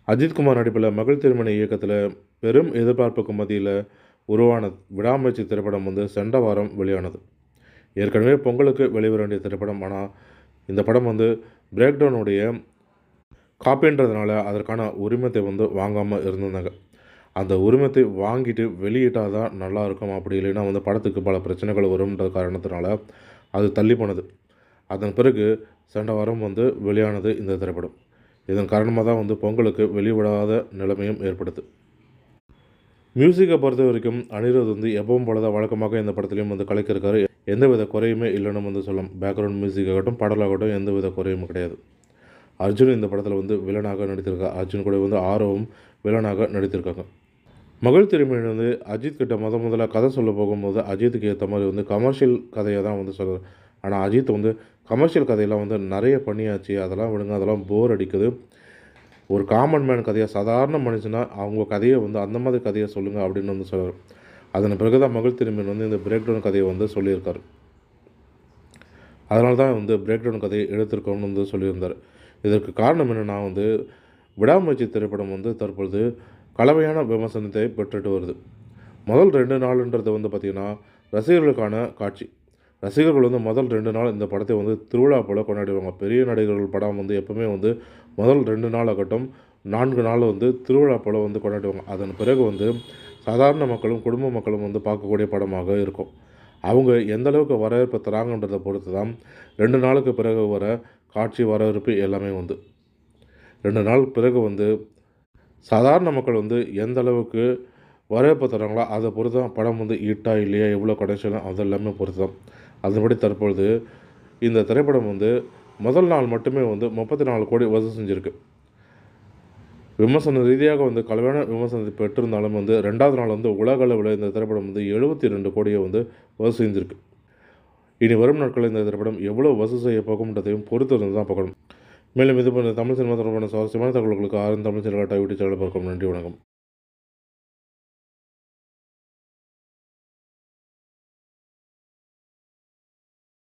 அஜித்குமார் நடிப்பில் மகள் திருமணி இயக்கத்தில் பெரும் எதிர்பார்ப்புக்கு மத்தியில் உருவான விடாமுயற்சி திரைப்படம் சென்ற வாரம் வெளியானது. ஏற்கனவே பொங்கலுக்கு வெளிவர வேண்டிய திரைப்படம். ஆனால் இந்த படம் பிரேக் டவுனுடைய காப்பின்றதுனால அதற்கான உரிமத்தை வாங்காமல் இருந்திருந்தாங்க. அந்த உரிமத்தை வாங்கிட்டு வெளியிட்டால் தான் நல்லாயிருக்கும். அப்படி இல்லைன்னா படத்துக்கு பல பிரச்சனைகள் வரும்ன்ற காரணத்தினால அது தள்ளி போனது. அதன் பிறகு சென்ற வாரம் வெளியானது இந்த திரைப்படம். இதன் காரணமாக தான் பொங்கலுக்கு வெளிவிடாத நிலைமையும் ஏற்படுது. மியூசிக்கை பொறுத்த வரைக்கும் அனிருத் எப்பவும் போல தான் வழக்கமாக இந்த படத்துலையும் கலக்கியிருக்காரு. எந்தவித குறையுமே இல்லைன்னு சொல்லலாம். பேக்ரவுண்ட் மியூசிக் ஆகட்டும், பாடலாகட்டும் எந்தவித குறையும் கிடையாது. அர்ஜுன் இந்த படத்தில் வில்லனாக நடித்திருக்கார். அர்ஜுன் கூட ஆரோவும் வில்லனாக நடித்திருக்காங்க. மகள் திருமணி அஜித் கிட்ட முதல்ல கதை சொல்ல போகும்போது அஜித்துக்கு ஏற்ற மாதிரி கமர்ஷியல் கதையை தான் சொல்கிறார். ஆனால் அஜித் கமர்ஷியல் கதையெல்லாம் நிறைய பண்ணியாச்சு, அதெல்லாம் விடுங்க, அதெல்லாம் போர் அடிக்குது. ஒரு காமன் மேன் கதையாக சாதாரண மனுஷனாக அவங்க கதையை அந்த மாதிரி கதையை சொல்லுங்கள் அப்படின்னு சொல்கிறார். அதன் பிறகு தான் மகள் திருமணி இந்த பிரேக் டவுன் கதையை சொல்லியிருக்கார். அதனால தான் பிரேக் டவுன் கதையை எடுத்திருக்கோம்னு சொல்லியிருந்தார். இதற்கு காரணம் என்னென்னா விடாமுயற்சி திரைப்படம் தற்பொழுது கலவையான விமர்சனத்தை பெற்றுட்டு வருது. முதல் 2 நாளுன்றது பார்த்திங்கன்னா ரசிகர்களுக்கான காட்சி. ரசிகர்கள் முதல் 2 நாள் இந்த படத்தை திருவிழா போல் கொண்டாடுவாங்க. பெரிய நடிகர்கள் படம் எப்போவுமே முதல் 2 நாள் ஆகட்டும் 4 நாள் திருவிழா போல் கொண்டாடுவாங்க. அதன் பிறகு சாதாரண மக்களும் குடும்ப மக்களும் பார்க்கக்கூடிய படமாக இருக்கும். அவங்க எந்த அளவுக்கு வரவேற்பு தராங்கன்றதை பொறுத்து தான் 2 நாளுக்கு பிறகு வர காட்சி வரவேற்பு எல்லாமே 2 நாள் பிறகு சாதாரண மக்கள் எந்த அளவுக்கு வரவேற்பு தராங்களோ அதை பொறுத்து தான் படம் ஹிட்டா இல்லையா, எவ்வளோ கனெக்ஷன், அது எல்லாமே பொறுத்து தான். அதன்படி தற்பொழுது இந்த திரைப்படம் முதல் நாள் மட்டுமே 34 கோடி வசூல் செஞ்சுருக்கு. விமர்சன ரீதியாக கலவையான விமர்சனத்தை பெற்றிருந்தாலும் 2வது நாள் உலக அளவில் இந்த திரைப்படம் 72 கோடியை வசூல் செஞ்சுருக்கு. இனி வரும் நாட்களில் இந்த திரைப்படம் எவ்வளோ வசூல் செய்ய போகும்ன்றதையும் பொறுத்து இருந்து தான் பார்க்கணும். மேலும் இது போன்ற தமிழ் சினிமா தொடர்பான சுவாரஸ்யமான தகவல்களுக்கு தமிழ் சினிமா யூடியூப் சேனலை பார்க்கும். நன்றி, வணக்கம்.